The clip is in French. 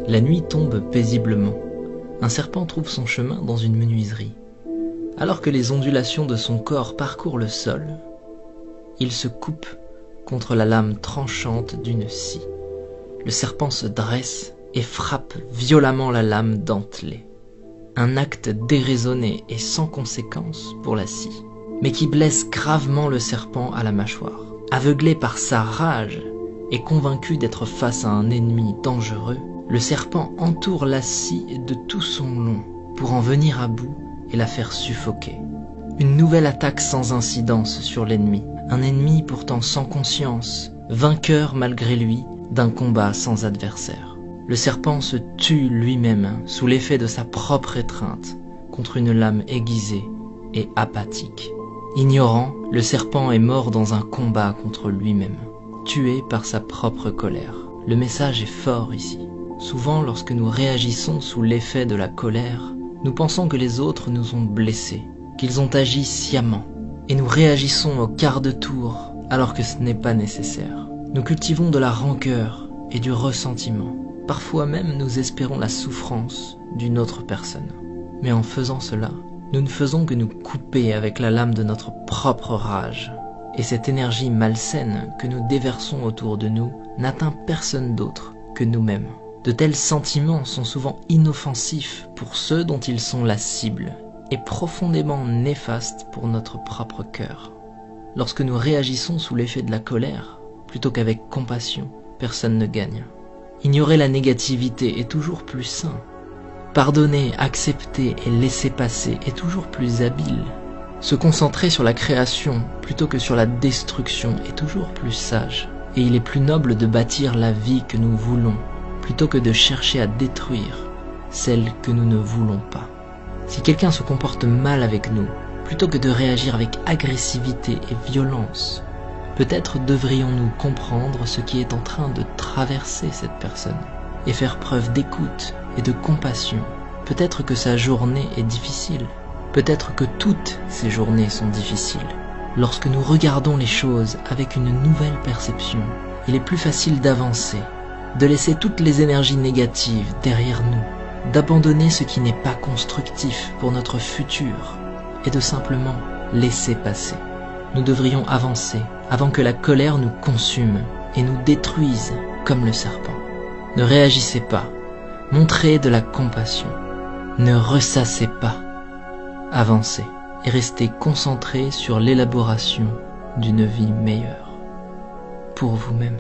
La nuit tombe paisiblement. Un serpent trouve son chemin dans une menuiserie. Alors que les ondulations de son corps parcourent le sol, il se coupe contre la lame tranchante d'une scie. Le serpent se dresse et frappe violemment la lame dentelée. Un acte déraisonné et sans conséquence pour la scie, mais qui blesse gravement le serpent à la mâchoire. Aveuglé par sa rage et convaincu d'être face à un ennemi dangereux, le serpent entoure la scie de tout son long pour en venir à bout et la faire suffoquer. Une nouvelle attaque sans incidence sur l'ennemi, un ennemi pourtant sans conscience, vainqueur malgré lui d'un combat sans adversaire. Le serpent se tue lui-même sous l'effet de sa propre étreinte contre une lame aiguisée et apathique. Ignorant, le serpent est mort dans un combat contre lui-même, tué par sa propre colère. Le message est fort ici. Souvent, lorsque nous réagissons sous l'effet de la colère, nous pensons que les autres nous ont blessés, qu'ils ont agi sciemment, et nous réagissons au quart de tour alors que ce n'est pas nécessaire. Nous cultivons de la rancœur et du ressentiment. Parfois même nous espérons la souffrance d'une autre personne. Mais en faisant cela, nous ne faisons que nous couper avec la lame de notre propre rage. Et cette énergie malsaine que nous déversons autour de nous n'atteint personne d'autre que nous-mêmes. De tels sentiments sont souvent inoffensifs pour ceux dont ils sont la cible et profondément néfastes pour notre propre cœur. Lorsque nous réagissons sous l'effet de la colère, plutôt qu'avec compassion, personne ne gagne. Ignorer la négativité est toujours plus sain. Pardonner, accepter et laisser passer est toujours plus habile. Se concentrer sur la création plutôt que sur la destruction est toujours plus sage. Et il est plus noble de bâtir la vie que nous voulons, plutôt que de chercher à détruire celle que nous ne voulons pas. Si quelqu'un se comporte mal avec nous, plutôt que de réagir avec agressivité et violence, peut-être devrions-nous comprendre ce qui est en train de traverser cette personne et faire preuve d'écoute et de compassion. Peut-être que sa journée est difficile. Peut-être que toutes ces journées sont difficiles. Lorsque nous regardons les choses avec une nouvelle perception, il est plus facile d'avancer, de laisser toutes les énergies négatives derrière nous, d'abandonner ce qui n'est pas constructif pour notre futur et de simplement laisser passer. Nous devrions avancer avant que la colère nous consume et nous détruise comme le serpent. Ne réagissez pas, montrez de la compassion, ne ressassez pas, avancez et restez concentrés sur l'élaboration d'une vie meilleure pour vous-même.